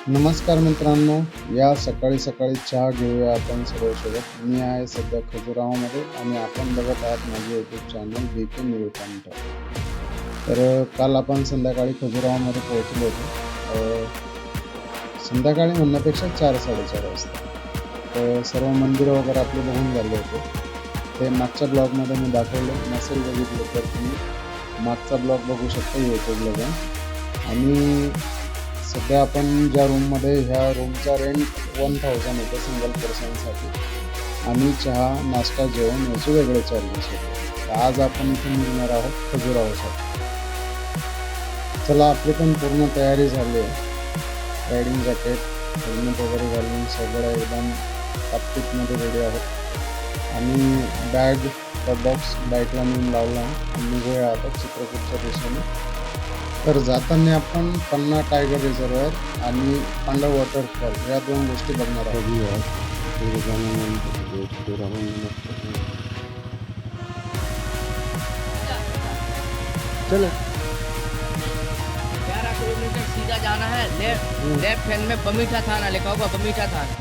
नमस्कार मित्रांनो, या सकाळी सकाळी चहा घेऊया आपण सर्वसोबत. मी आहे सध्या खजुराहोमध्ये आणि आपण बघत आहात माझे यूट्यूब चॅनल बी के न्यू कंट. तर काल आपण संध्याकाळी खजुराहोमध्ये पोहोचलो होतो. संध्याकाळी म्हणण्यापेक्षा 4-4:30 वाजता. तर सर्व मंदिरं वगैरे आपले बघून झाले होते. ते मागच्या ब्लॉगमध्ये मी दाखवलं, नसेल बघितलं तर तुम्ही मागचा ब्लॉग बघू शकता यूट्यूबला जाऊन. आणि सध्या आपण ज्या रूममध्ये, ह्या रूमचा रेंट 1000 होतं सिंगल पर्सनसाठी आणि चहा, नाश्ता, जेवण याचे वेगळे चार्जेस होते. तर आज आपण इथे निघणार आहोत खजुराहोसाठी. चला, आपली पण पूर्ण तयारी झाली आहे. रायडिंग जॅकेट, हेल्मेट वगैरे घालून सगळं एकदम टापटीपमध्ये रेडी आहोत. आणि बॅग बॉक्स बाईकला नेऊन लावला आणि निघूया आता चित्रकूटच्या दिशेने. तर जाताना आपण पन्ना टायगर रिझर्वायर आणि पांडव वॉटरफॉल या 2 गोष्टी बघणार आहोत. चलो 11 किलोमीटर सीधा जाना है। लेफ्ट हैंड में बमीठा थाना लिखा होगा, बमीठा थाना,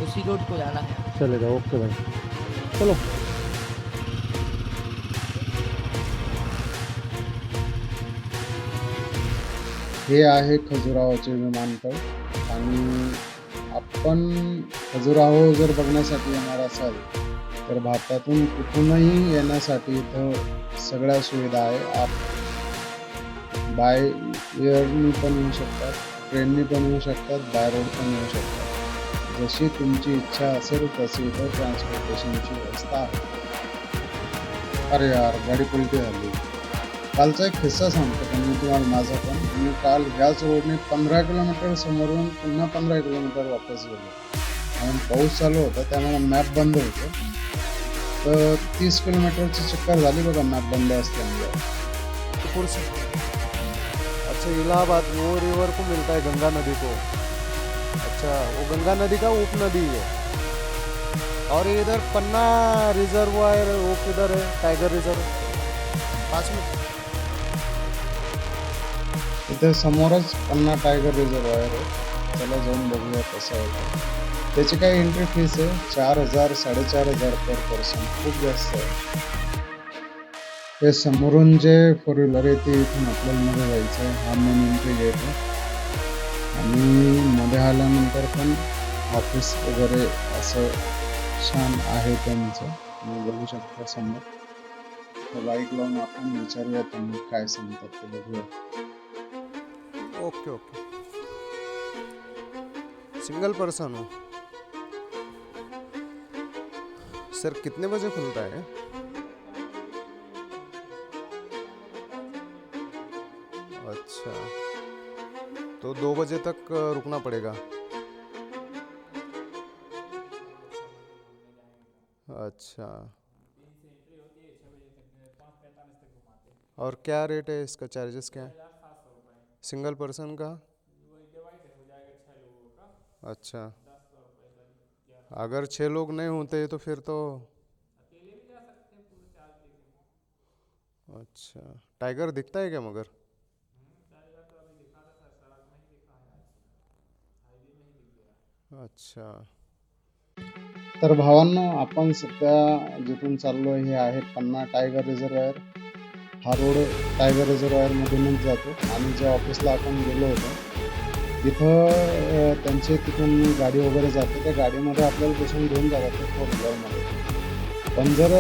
उसी रोड को जाना है। चलेगा. ओके भाई, चलो. हे आहे खजुराहोचे विमानतळ. आणि आपण खजुराहो जर बघण्यासाठी येणार असाल तर भारतातून कुठूनही येण्यासाठी इथं सगळ्या सुविधा आहे. बाय एअरनी पण येऊ शकतात, ट्रेननी पण येऊ शकतात, बाय रोड पण येऊ शकतात. जशी तुमची इच्छा असेल तशी इथं ट्रान्सपोर्टेशनची व्यवस्था आहे. अरे यार, गाडी पलटी झाली. कालचा एक किस्सा सांगतो पण मी तुम्हाला माझा पण. मी काल ह्याच रोडने 15 किलोमीटर समोरून पुन्हा 15 किलोमीटर वापस गेलो. कारण पाऊस चालू होता त्यामुळे मॅप बंद होतं. तर 30 किलोमीटरची चक्कर झाली बघा मॅप बंद असल्यामुळे. अच्छा, इलाहाबाद वो रिवर को मिलता है गंगा नदी को. अच्छा, वो गंगा नदी का उपनदी है. और इधर पन्ना रिजर्वायर वो किधर है? टाइगर रिजर्व पास में. इथे समोरच पन्ना टायगर रिझर्वायर आहे. चला जाऊन बघूया कसं आहे. त्याची काही एंट्री फीस आहे 4000 4,500 पर पर्सन. खूप जास्त आहे. हे समोरून जे 4 व्हीलर आहे ते इथून आपल्याला मध्ये जायचं आहे. हा मेन एंट्री गेट आहे. आणि मध्ये आल्यानंतर पण ऑफिस वगैरे असं छान आहे त्यांचं. तुम्ही बघू शकता समोर. बाईक लावून आपण विचारूया त्यांनी काय सांगतात ते बघूया. Okay okay. सिंगल पर्सन हो सर. कितने बजे खुलता है? अच्छा, तो 2 बजे तक रुकना पड़ेगा. अच्छा, और क्या रेट है इसका? चार्जेस क्या है सिंगल पर्सन का? अच्छा, अगर 6 लोग नहीं होते तो फिर तो. अच्छा, टाइगर दिखता है क्या मगर? अच्छा. तर भावांनो, आपण सध्या जिथून चाललो हे आहे पन्ना टायगर रिझर्वायर. हा रोड टायगर रिझर्वायरमधूनच जातो. आणि ज्या ऑफिसला आपण गेलो होतो तिथं त्यांचे तिथून गाडी वगैरे जाते. त्या गाडीमध्ये आपल्याला बसून घेऊन जातात ते 4 व्हीलरमध्ये. पण जर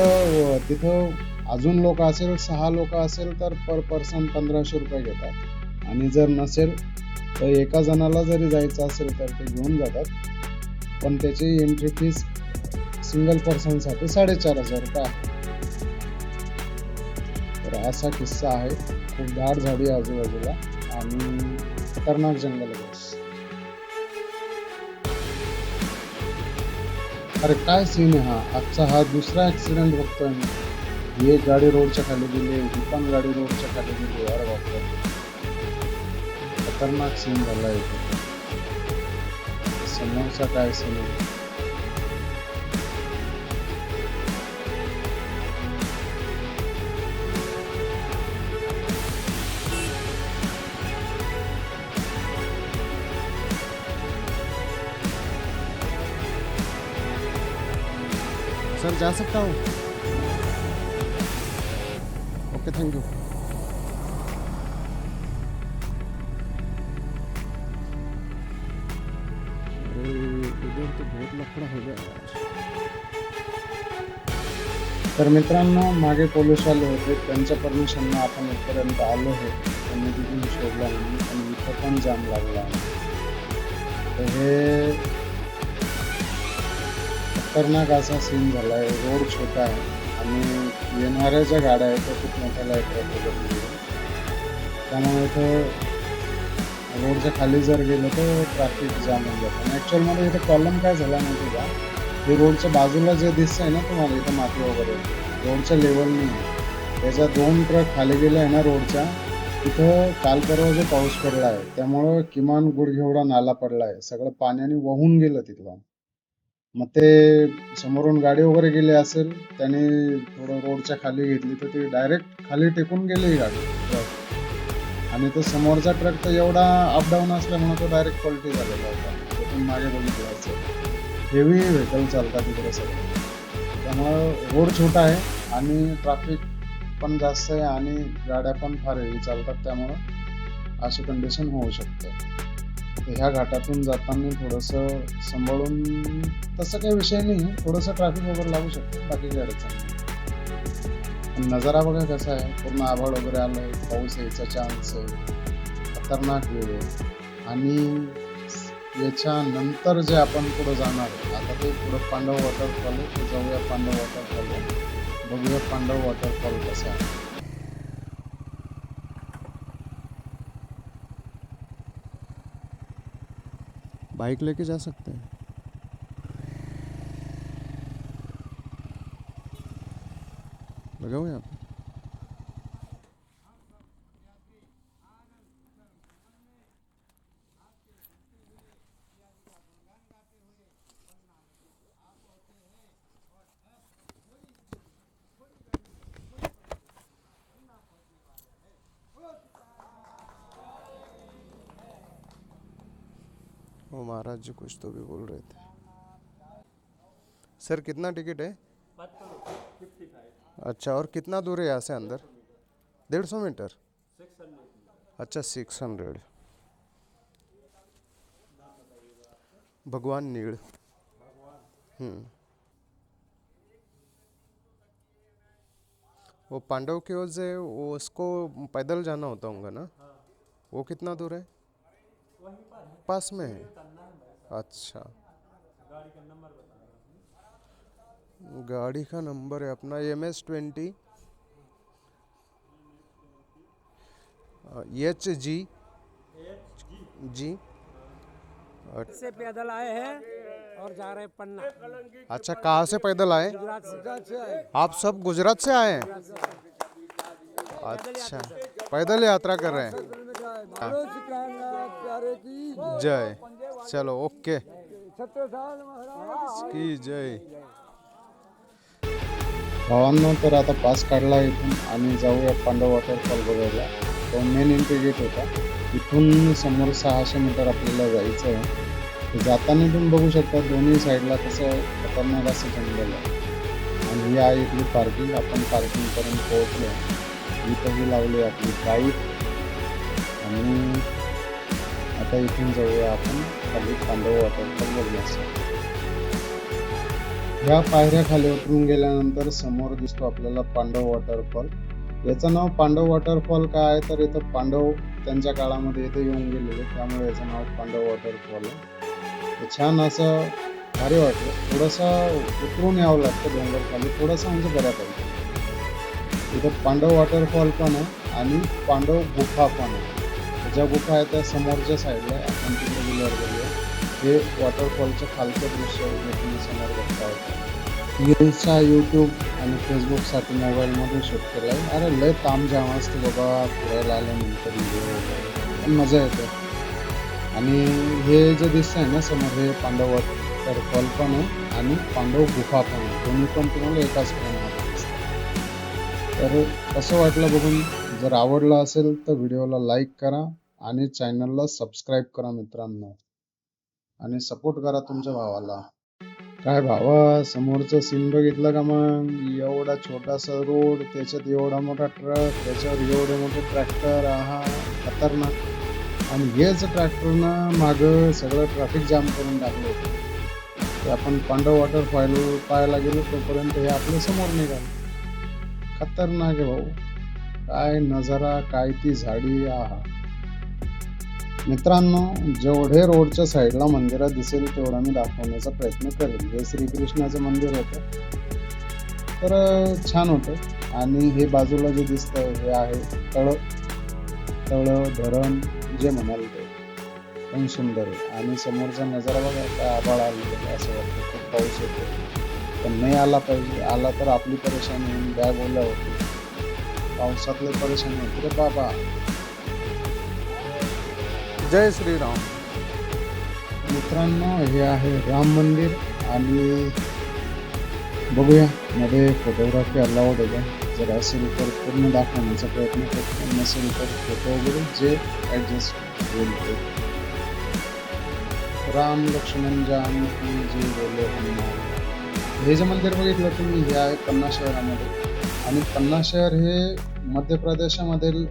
तिथं अजून लोक असेल, 6 लोक असेल तर पर पर्सन 1500 रुपये घेतात. आणि जर नसेल तर एका जणाला जरी जायचं असेल तर ते घेऊन जातात. पण त्याची एंट्री फीस सिंगल पर्सनसाठी 4,500 रुपये आहे. तर असा किस्सा आहे. खूप दाट झाडी आजूबाजूला आणि खतरनाक जंगल आहे. अरे काय सीन आहे हा. आजचा हा दुसरा ऍक्सिडेंट बघतोय मी. एक गाडी रोडच्या खाली गेली, ही पण गाडी रोडच्या खाली गेली. अरे बापरे, खतरनाक सीन झाला इथे. समोरचा काय सीन आहे. सर जा सकता हूँ? Okay thank you. अरे इधर तो बहुत लफड़ा हो गया यार। तर मित्रांनो, मागे पोलीस आले होते, त्यांच्या परमिशननं आपण इथपर्यंत आलो आहे. त्यांनी तिथून शोधला म्हणून, पण इथं पण जाम लागला आहे. तर हे खतरनाक असा सीन झाला आहे. रोड छोटा आहे आणि येणाऱ्या ज्या गाड्या आहेत त्या खूप मोठ्या लाईट वगैरे, त्यामुळे इथं रोडच्या खाली जर गेलं तर ट्रॅफिक जाम होऊन जातं. आणि ॲक्च्युअलमध्ये इथं प्रॉब्लेम काय झाला माहिती का, हे रोडच्या बाजूला जे दिसतंय ना तुम्हाला इथं माती वगैरे, रोडच्या लेवलने त्याच्या 2 ट्रक खाली गेले आहे ना रोडच्या, तिथं काल परवा जो पाऊस पडला आहे त्यामुळं किमान गुडघेएवढा नाला पडला आहे. सगळं पाण्याने वाहून गेलं तिथलं. मग ते समोरून गाडी वगैरे गेली असेल, त्याने थोडं रोडच्या खाली घेतली तर ती डायरेक्ट खाली टेकून गेली ही गाडी ट्रक. आणि तो समोरचा ट्रक तर एवढा अपडाऊन असल्यामुळे तो डायरेक्ट पलटी झालेला होता. तिथून मागे बघितलं असेल, हेवी व्हेकल चालतात तिकडे सगळे. त्यामुळं रोड छोटा आहे आणि ट्रॅफिक पण जास्त आहे आणि गाड्या पण फार हेवी चालतात, त्यामुळं अशी कंडिशन होऊ शकते. तर ह्या घाटातून जाताना थोडंसं सांभाळून, तसं काही विषय नाही, थोडंसं ट्रॅफिक वगैरे लागू शकतं, बाकी काही अडचण नाही. पण नजारा बघा कसा आहे, पूर्ण आभाळ वगैरे आलं आहे, पाऊस यायचा चान्स आहे, खतरनाक वेळ आहे. आणि याच्यानंतर जे आपण पुढं जाणार आहे, आता ते पुढं पांडव वॉटरफॉल आहे, ते जाऊया पांडव वॉटरफॉलला, बघूया पांडव वॉटरफॉल कसा आहे. बाइक लेके जा सकते हैं? लगा हुआ है यहाँ पे? वो महाराज जी कुछ तो भी बोल रहे थे। सर कितना टिकट है? अच्छा, और कितना दूर है यहाँ से अंदर? 150 मीटर? अच्छा 600। भगवान नीड़। वो पांडव की ओर से वो उसको पैदल जाना होता होगा ना? वो कितना दूर है? पास में है? अच्छा, गाड़ी का नंबर है अपना MS20 HG जी। से पैदल आए हैं और जा रहे हैं पन्ना। अच्छा, कहाँ से पैदल आए? गुजरात से आए। आप सब गुजरात से आए हैं? अच्छा, पैदल यात्रा कर रहे हैं। प्यारे की जय। चलो ओके, 70 साल महाराज की जय। भावांनो, तर आता पास काढला इथून आणि जाऊया पांडव वॉटरफॉल बघायला. तो मेन एंट्री गेट होता, इथून समोर 600 मीटर आपल्याला जायचं आहे. तर जाताना तुम्ही बघू शकता दोन्ही साईडला कसं खतरनाक असं जंगल आहे. आणि ही आहे इथली पार्किंग. आपण पार्किंगपर्यंत पोहोचलो. इथंही लावली आपली बाईक आणि आता इथून जाऊया आपण खाली पांडव वॉटरफॉल बघण्यासाठी. ह्या पायऱ्या खाली उतरून गेल्यानंतर समोर दिसतो आपल्याला पांडव वॉटरफॉल. याचं नाव पांडव वॉटरफॉल का आहे तर इथं पांडव त्यांच्या काळामध्ये इथे येऊन गेलेले, त्यामुळे याचं नाव पांडव वॉटरफॉल आहे. छान असं भारी वाटलं. थोडंसं उतरून यावं लागतं डोंगर खाली, थोडंसं म्हणजे बऱ्यापैकी. इथं पांडव वॉटरफॉल पण आहे आणि पांडव गुफा पण आहे. ज्या गुफा आहे त्या समोरच्या साईडला आहे. आपण तिकडे गेल्यावर बघूया. हे वॉटरफॉलचं खालचं दृश्य जे तुम्ही समोर बघता होता. रील्सचा यूट्यूब आणि फेसबुकसाठी मोबाईलमध्ये शूट केला आहे. अरे लय तामझाम असते बाबा फिरायला आल्यानंतर व्हिडिओ वगैरे, पण मजा येते. आणि हे जे दिसतंय ना समोर, हे पांडव वॉटरफॉल पण आहे आणि पांडव गुफा पण आहे. दोन्ही पण तुम्हाला एकाच फ्रेममध्ये दिसतात. तर कसं वाटलं बघून? जर आवडलं असेल तर व्हिडिओला लाईक करा आणि चॅनलला सबस्क्राईब करा मित्रांनो, आणि सपोर्ट करा तुमच्या भावाला. काय भावा, समोरचं सीन बघितलं का मग? एवढा छोटासा रोड, त्याच्यात एवढा मोठा ट्रक, त्याच्यावर एवढे मोठे ट्रॅक्टर. आहा, खतरनाक. आणि हेच ट्रॅक्टरनं मागं सगळं ट्रॅफिक जाम करून टाकलं होतं. ते आपण पांडव वॉटरफॉल पाहायला गेलो तोपर्यंत हे आपल्या समोर निघालं. खतरनाक आहे भाऊ. काय नजारा, काय ती झाडी. आहा. मित्रांनो, जेवढे रोडच्या साईडला मंदिरं दिसेल तेवढा मी दाखवण्याचा प्रयत्न करेन. हे श्रीकृष्णाचं मंदिर होतं, तर छान होतं. आणि हे बाजूला जे दिसतंय हे आहे तळ धरण जे म्हणाल ते पण सुंदर आहे. आणि समोरचा नजारा बघा, काय आभाळ आलेलं आहे, असं वाटतं खूप पाऊस येतो, पण नाही आला पाहिजे. आला तर आपली परेशानी होऊन बॅग ओल्या होती. पावसातले परेशानी होती रे बाबा. जय श्रीराम. मित्रांनो, हे आहे राम मंदिर. आणि बघूया मध्ये फोटोग्राफी अलाउड आहे का? जर असेल तर पूर्ण दाखवण्याचा प्रयत्न करतो, नसेल तर फोटो वगैरे जे ॲडजस्ट होईल ते. राम लक्ष्मण जानकी जे बोले हनुमान. हे जे मंदिर बघितलं तुम्ही, हे आहे पन्ना शहरामध्ये. आणि पन्ना शहर हे मध्य प्रदेशामधील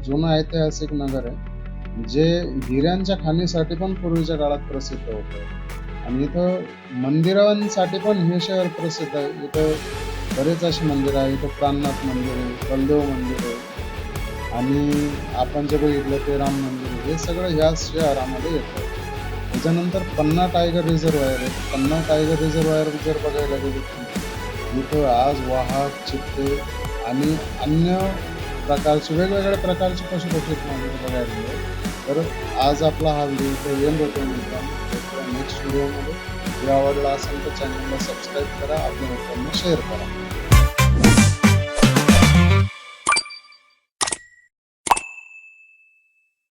जुनं ऐतिहासिक नगर आहे, जे हिऱ्यांच्या खाणीसाठी पण पूर्वीच्या काळात प्रसिद्ध होतं. आणि इथं मंदिरांसाठी पण हे शहर प्रसिद्ध आहे. इथं बरेच अशी मंदिर आहे. इथं प्राणनाथ मंदिर आहे, बलदेव मंदिर आहे, आणि आपण जे बघितलं ते राम मंदिर आहे. हे सगळं ह्याच शहरामध्ये येतं. त्याच्यानंतर पन्ना टायगर रिझर्वायर आहे. पन्ना टायगर रिझर्वायर जर बघायला गेलो इथं आज वाहक, चित्ते आणि अन्य प्रकारचे वेगवेगळ्या प्रकारचे पशुपक्षी बघायला मिळेल. तर आज आपला हा व्हिडिओ इथे एंड होतो. मित्रांनो, नेक्स्ट व्हिडिओमध्ये व्हिडिओ आवडला असेल तर चॅनलला सबस्क्राईब करा, आपल्या मित्रांना शेअर करा.